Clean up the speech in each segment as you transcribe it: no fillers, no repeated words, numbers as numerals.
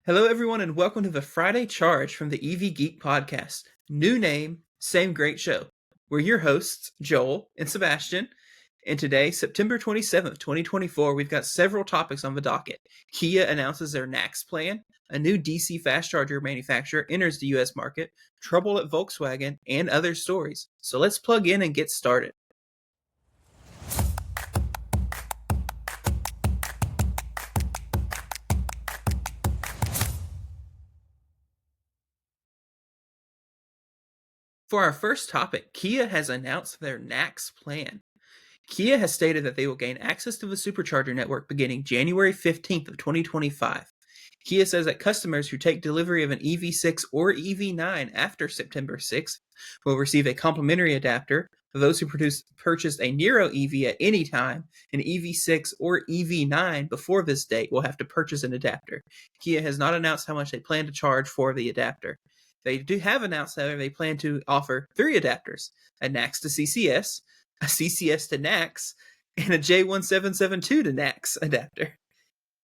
Hello, everyone, and welcome to the Friday Charge from the EV Geek podcast. New name, same great show. We're your hosts, Joel and Sebastian. And today, September 27th, 2024, we've got several topics on the docket. Kia announces their NACS plan, a new DC fast charger manufacturer enters the US market, trouble at Volkswagen, and other stories. So let's plug in and get started. For our first topic, Kia has announced their NACS plan. Kia has stated that they will gain access to the Supercharger network beginning January 15th of 2025. Kia says that customers who take delivery of an EV6 or EV9 after September 6th will receive a complimentary adapter. For those who purchased a Niro EV at any time, an EV6 or EV9 before this date will have to purchase an adapter. Kia has not announced how much they plan to charge for the adapter. They do have announced, however, they plan to offer 3 adapters, a NACS to CCS, a CCS to NACS, and a J1772 to NACS adapter.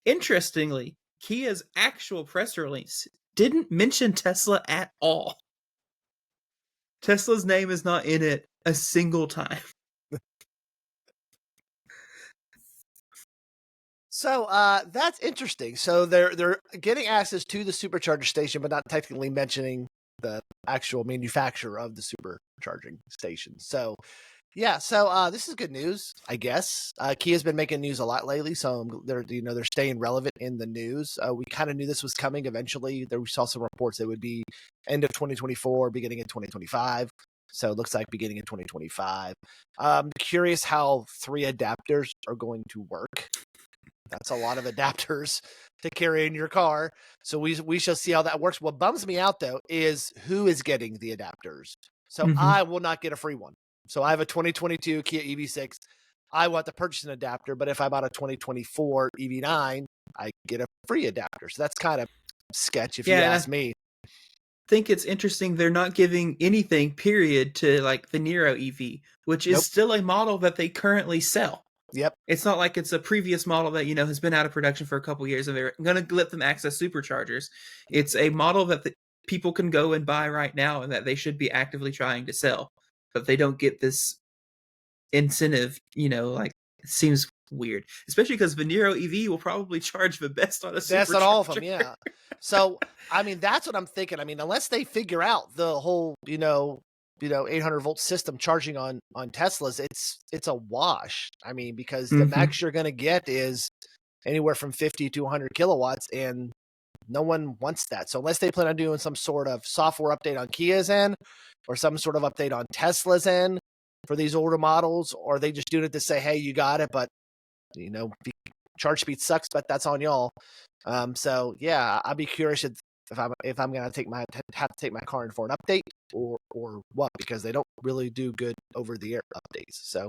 Interestingly, Kia's actual press release didn't mention Tesla at all. Tesla's name is not in it a single time. So that's interesting. So they're getting access to the supercharger station, but not technically mentioning the actual manufacturer of the supercharging station. So yeah, so this is good news, I guess. Kia's been making news a lot lately, so they're staying relevant in the news. We kind of knew this was coming eventually. We saw some reports that it would be end of 2024, beginning of 2025. So it looks like beginning of 2025. Curious how 3 adapters are going to work. That's a lot of adapters to carry in your car. So we shall see how that works. What bums me out, though, is who is getting the adapters. So I will not get a free one. So I have a 2022 Kia EV6. I want to purchase an adapter, but if I bought a 2024 EV9, I get a free adapter. So that's kind of sketch if you ask me. I think it's interesting they're not giving anything, period, to like the Niro EV, which is still a model that they currently sell. Yep. It's not like it's a previous model that, has been out of production for a couple years and they're going to let them access superchargers. It's a model that people can go and buy right now and that they should be actively trying to sell. But they don't get this incentive, it seems weird. Especially because the Niro EV will probably charge the best on a supercharger. Best on all of them, yeah. So, that's what I'm thinking. Unless they figure out the whole, 800-volt system charging on Teslas, it's a wash. Because the max you're going to get is anywhere from 50 to 100 kilowatts, and no one wants that. So unless they plan on doing some sort of software update on Kia's end or some sort of update on Tesla's end for these older models, or they just doing it to say, hey, you got it, but charge speed sucks, but that's on y'all. So yeah, I'd be curious if I'm going to have to take my car in for an update or what, because they don't really do good over the air updates. So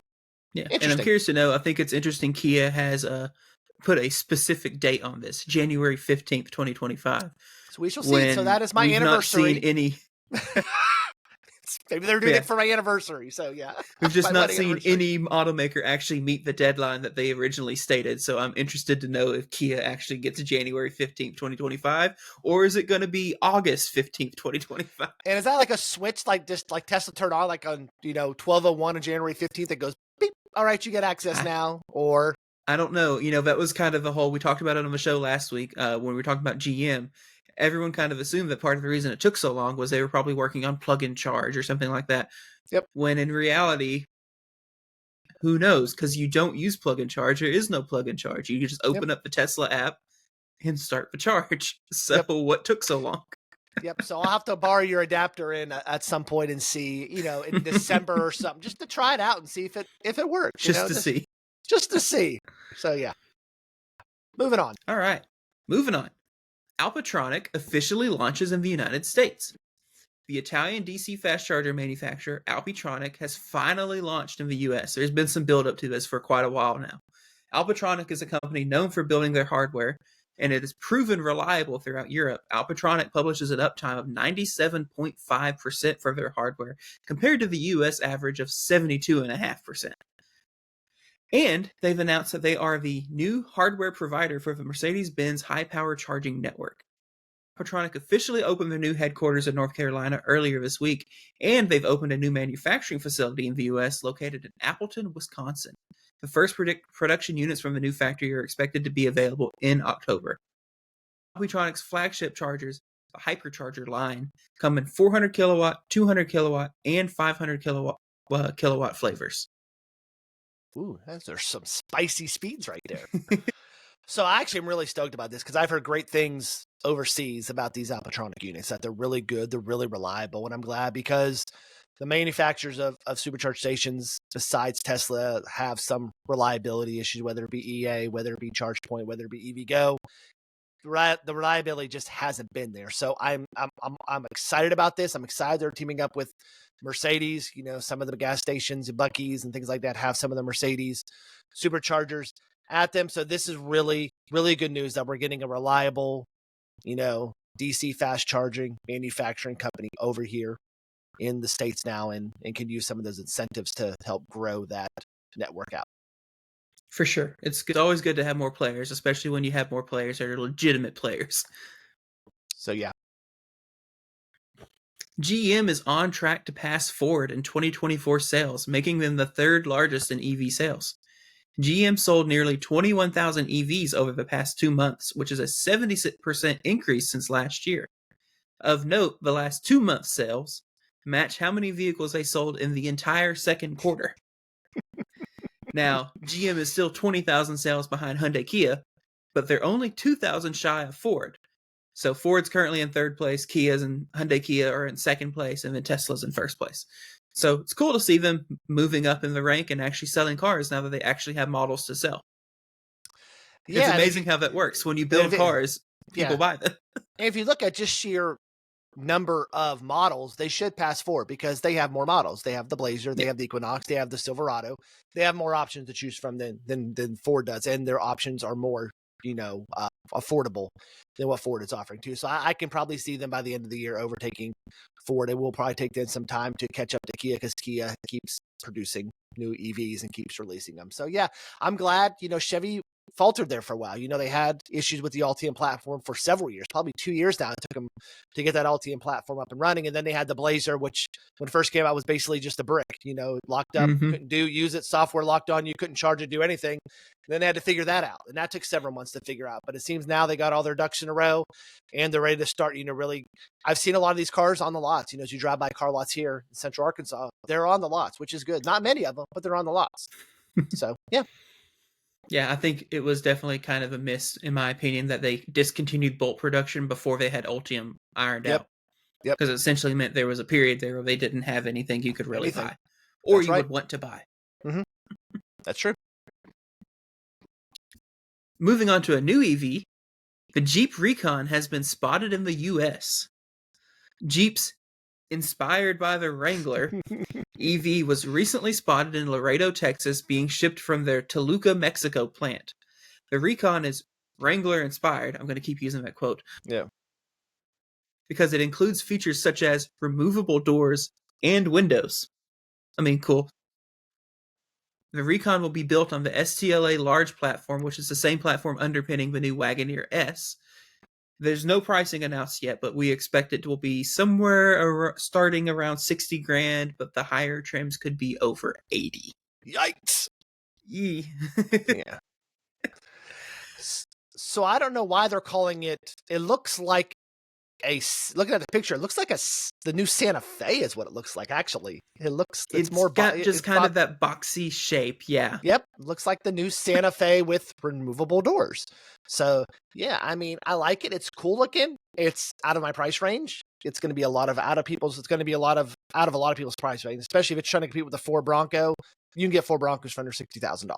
yeah, and I'm curious to know. I think it's interesting. Kia has put a specific date on this, January 15th, 2025. So we shall see. So that is my anniversary. We've not seen any. Maybe they're doing it for my anniversary. So yeah, we've just not seen any automaker actually meet the deadline that they originally stated. So I'm interested to know if Kia actually gets January 15th, 2025, or is it going to be August 15th, 2025? And is that like a switch, like just like Tesla turned on, like on 12:01 on January 15th, it goes beep. All right, you get access now, or I don't know. That was kind of the whole. We talked about it on the show last week when we were talking about GM. Everyone kind of assumed that part of the reason it took so long was they were probably working on plug-in charge or something like that. Yep. When in reality, who knows? Because you don't use plug-in charge. There is no plug-in charge. You just open up the Tesla app and start the charge. So what took so long? Yep. So I'll have to borrow your adapter in at some point and see, in December or something, just to try it out and see if it works. Just to see. So yeah. Moving on. All right. Moving on. Alpitronic officially launches in the United States. The Italian DC fast charger manufacturer Alpitronic has finally launched in the US. There's been some build-up to this for quite a while now. Alpitronic is a company known for building their hardware, and it is proven reliable throughout Europe. Alpitronic publishes an uptime of 97.5% for their hardware, compared to the US average of 72.5%. And they've announced that they are the new hardware provider for the Mercedes-Benz high-power charging network. Alpitronic officially opened their new headquarters in North Carolina earlier this week, and they've opened a new manufacturing facility in the U.S. located in Appleton, Wisconsin. The first production units from the new factory are expected to be available in October. Alpitronic's flagship chargers, the Hypercharger line, come in 400 kilowatt, 200 kilowatt, and 500 kilowatt flavors. Ooh, those are some spicy speeds right there. So I actually am really stoked about this because I've heard great things overseas about these Alpitronic units, that they're really good, they're really reliable, and I'm glad because the manufacturers of supercharge stations, besides Tesla, have some reliability issues, whether it be EA, whether it be ChargePoint, whether it be EV Go. The reliability just hasn't been there. So I'm excited about this. I'm excited they're teaming up with Mercedes. You know, some of the gas stations and Buc-ee's and things like that have some of the Mercedes superchargers at them. So this is really, really good news that we're getting a reliable, you know, DC fast charging manufacturing company over here in the States now, and can use some of those incentives to help grow that network out. For sure. It's always good to have more players, especially when you have more players that are legitimate players. So, yeah. GM is on track to pass Ford in 2024 sales, making them the third largest in EV sales. GM sold nearly 21,000 EVs over the past 2 months, which is a 70% increase since last year. Of note, the last 2 months' sales match how many vehicles they sold in the entire second quarter. Now, GM is still 20,000 sales behind Hyundai Kia, but they're only 2,000 shy of Ford. So Ford's currently in third place, Kia's and Hyundai Kia are in second place, and then Tesla's in first place. So it's cool to see them moving up in the rank and actually selling cars now that they actually have models to sell. It's amazing how that works. When you build cars, people buy them. And if you look at just sheer number of models, they should pass Ford because they have more models. They have the Blazer, they have the Equinox, they have the Silverado. They have more options to choose from than Ford does, and their options are more, affordable than what Ford is offering too. So I can probably see them by the end of the year overtaking Ford. It will probably take them some time to catch up to Kia because Kia keeps producing new EVs and keeps releasing them. So yeah, I'm glad, Chevy faltered there for a while. They had issues with the Ultium platform for several years, probably 2 years now. It took them to get that Ultium platform up and running. And then they had the Blazer, which when it first came out was basically just a brick, locked up, couldn't use it, software locked on, you couldn't charge it, do anything. And then they had to figure that out. And that took several months to figure out. But it seems now they got all their ducks in a row and they're ready to start, really. I've seen a lot of these cars on the lots, as you drive by car lots here in Central Arkansas, they're on the lots, which is good. Not many of them, but they're on the lots. So, yeah. Yeah, I think it was definitely kind of a miss, in my opinion, that they discontinued Bolt production before they had Ultium ironed out. Yep. Because it essentially meant there was a period there where they didn't have anything you could really buy. Or you would want to buy. Mm-hmm. That's true. Moving on to a new EV, the Jeep Recon has been spotted in the U.S. Jeep's inspired by the Wrangler EV was recently spotted in Laredo, Texas, being shipped from their Toluca, Mexico plant. The Recon is Wrangler inspired. I'm going to keep using that quote. Yeah. Because it includes features such as removable doors and windows. I mean, cool. The Recon will be built on the STLA large platform, which is the same platform underpinning the new Wagoneer S. There's no pricing announced yet, but we expect it will be somewhere starting around $60,000, but the higher trims could be over 80. Yikes! Yeah. So I don't know why they're calling it. It looks like looking at the picture, it looks like the new Santa Fe is what it looks like. Actually, it's more got just kind of that boxy shape. Yeah. Yep, looks like the new Santa Fe with removable doors. So yeah, I mean, I like it. It's cool looking. It's out of my price range. It's going to be a lot of out of a lot of people's price range, especially if it's trying to compete with the Ford Bronco. You can get Ford Broncos for under $60,000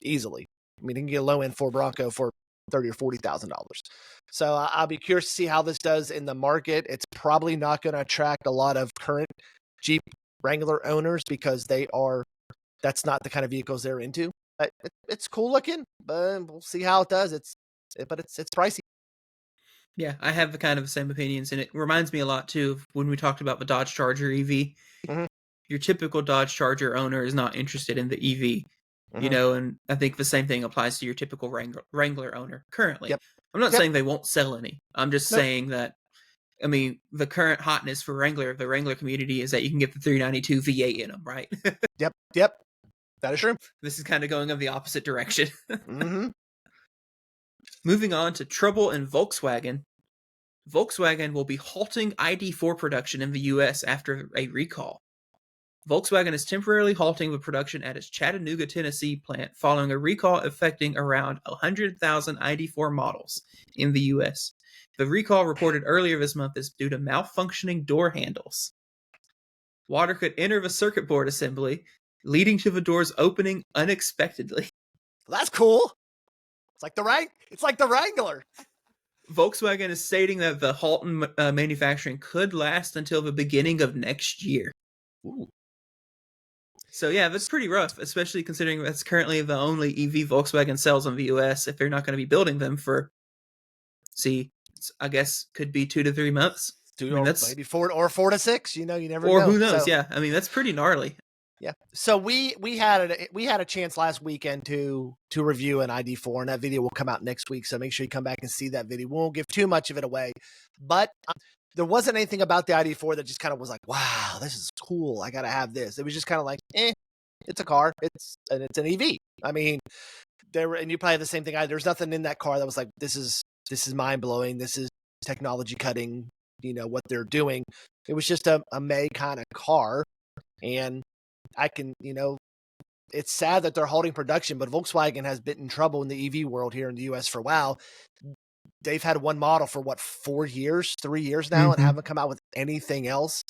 easily. I mean, you can get a low end Ford Bronco for $30,000 or $40,000. So I'll be curious to see how this does in the market. It's probably not going to attract a lot of current Jeep Wrangler owners because that's not the kind of vehicles they're into. But it's cool looking, but we'll see how it does. It's pricey. Yeah, I have the same opinions, and it reminds me a lot too of when we talked about the Dodge Charger EV. Mm-hmm. Your typical Dodge Charger owner is not interested in the EV. Mm-hmm. And I think the same thing applies to your typical Wrangler owner currently. Yep. I'm not saying they won't sell any. I'm just saying that I mean, the current hotness for the Wrangler community is that you can get the 392 V8 in them, right? Yep. That is true. This is kind of going in the opposite direction. Mm-hmm. Moving on to trouble in Volkswagen. Volkswagen will be halting ID4 production in the US after a recall. Volkswagen is temporarily halting the production at its Chattanooga, Tennessee plant following a recall affecting around 100,000 ID4 models in the US. The recall reported earlier this month is due to malfunctioning door handles. Water could enter the circuit board assembly, leading to the doors opening unexpectedly. That's cool. It's like the Wrangler. Volkswagen is stating that the halt in manufacturing could last until the beginning of next year. Ooh. So yeah, that's pretty rough, especially considering that's currently the only EV Volkswagen sells in the US. If they're not going to be building them for, I guess could be 2 to 3 months. Maybe 4 to 6. You never know. Or who knows? So, yeah, I mean that's pretty gnarly. Yeah. So we had a chance last weekend to review an ID4, and that video will come out next week. So make sure you come back and see that video. We won't give too much of it away, but there wasn't anything about the ID4 that just kind of was like, wow, this is cool. I got to have this. It was just kind of like, it's a car. It's an EV. I mean, and you probably have the same thing. There's nothing in that car that was like, this is mind blowing. This is technology cutting, what they're doing. It was just a May kind of car. And I can, it's sad that they're holding production, but Volkswagen has been in trouble in the EV world here in the US for a while. They've had one model for 3 years now, and haven't come out with anything else.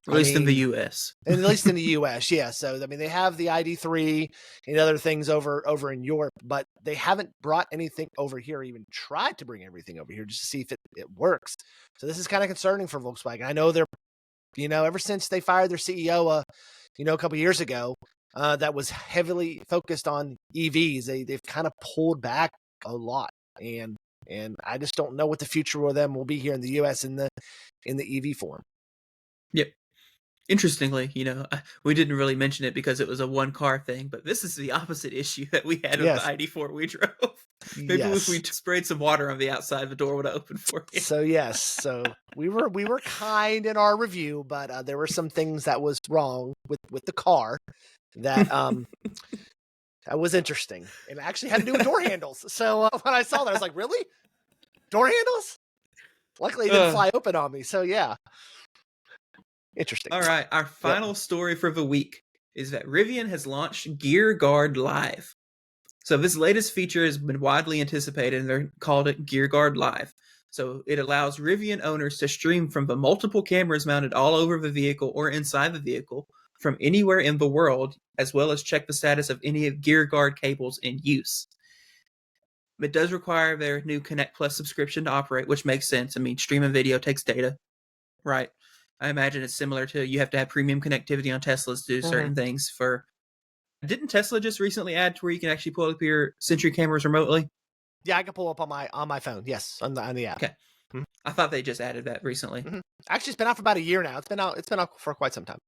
At least in the US. At least in the US, yeah. So, I mean, they have the ID3 and other things over in Europe, but they haven't brought anything over here, even tried to bring everything over here just to see if it works. So this is kind of concerning for Volkswagen. I know they're, ever since they fired their CEO, a couple years ago, that was heavily focused on EVs. They've kind of pulled back a lot, and I just don't know what the future of them will be here in the US in the EV form. Yep. Interestingly, we didn't really mention it because it was a one car thing, but this is the opposite issue that we had with the ID4 we drove. Maybe if we sprayed some water on the outside, the door would have opened for you. So yes, so we were kind in our review, but there were some things that was wrong with the car that that was interesting, and actually had to do with door handles. So when I saw that, I was like, really? Door handles? Luckily, it didn't fly open on me. So yeah. Interesting. All right. Our final story for the week is that Rivian has launched Gear Guard Live. So this latest feature has been widely anticipated, and they're called it Gear Guard Live. So it allows Rivian owners to stream from the multiple cameras mounted all over the vehicle or inside the vehicle from anywhere in the world, as well as check the status of any Gear Guard cables in use. It does require their new Connect Plus subscription to operate, which makes sense. I mean, streaming video takes data, right? I imagine it's similar to you have to have premium connectivity on Teslas to do certain things. Didn't Tesla just recently add to where you can actually pull up your Sentry cameras remotely? Yeah, I can pull up on my phone. Yes, on the app. Okay, I thought they just added that recently. Actually, it's been out for about a year now. It's been out for quite some time.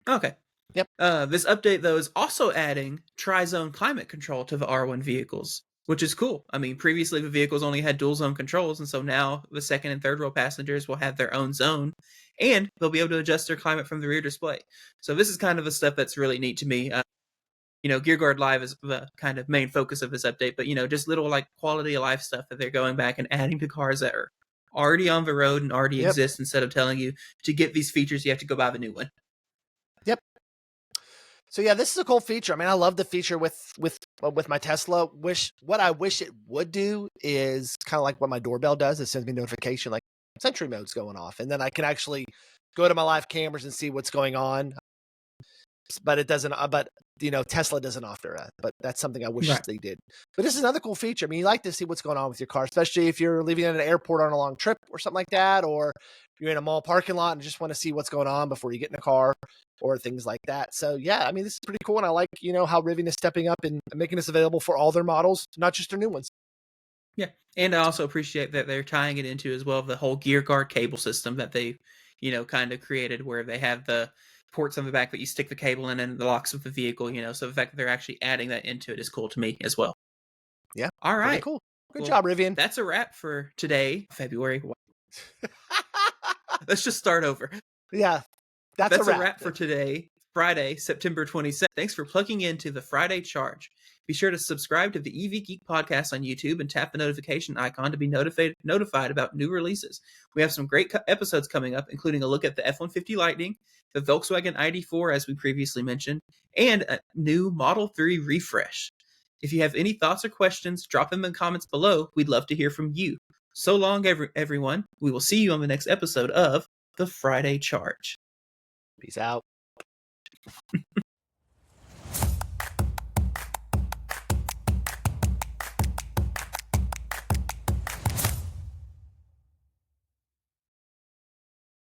Okay. Yep. This update though is also adding tri-zone climate control to the R1 vehicles, which is cool. I mean, previously the vehicles only had dual zone controls, and so now the second and third row passengers will have their own zone, and they'll be able to adjust their climate from the rear display. So this is kind of the stuff that's really neat to me. Gear Guard Live is the kind of main focus of this update, but just little like quality of life stuff that they're going back and adding to cars that are already on the road and already exist, instead of telling you to get these features, you have to go buy the new one. Yep. So yeah, this is a cool feature. I mean, I love the feature with my Tesla. What I wish it would do is kind of like what my doorbell does. It sends me notification like Sentry mode's going off, and then I can actually go to my live cameras and see what's going on. But it doesn't. But Tesla doesn't offer that. But that's something I wish they did. But this is another cool feature. I mean, you like to see what's going on with your car, especially if you're leaving at an airport on a long trip or something like that, or you're in a mall parking lot and just want to see what's going on before you get in a car or things like that. So yeah, I mean, this is pretty cool. And I like, how Rivian is stepping up and making this available for all their models, not just their new ones. Yeah. And I also appreciate that they're tying it into as well the whole Gear Guard cable system that they, kind of created, where they have the ports on the back that you stick the cable in and the locks with the vehicle, so the fact that they're actually adding that into it is cool to me as well. Yeah. All right. Cool. Good job, Rivian. That's a wrap for today, February. Let's just start over. Yeah, that's a a wrap for today, Friday, September 27th. Thanks for plugging into the Friday Charge. Be sure to subscribe to the EV Geek podcast on YouTube and tap the notification icon to be notified about new releases. We have some great episodes coming up, including a look at the F-150 Lightning, the Volkswagen ID4, as we previously mentioned, and a new Model 3 refresh. If you have any thoughts or questions, drop them in the comments below. We'd love to hear from you. So long, everyone. We will see you on the next episode of the Friday Charge. Peace out.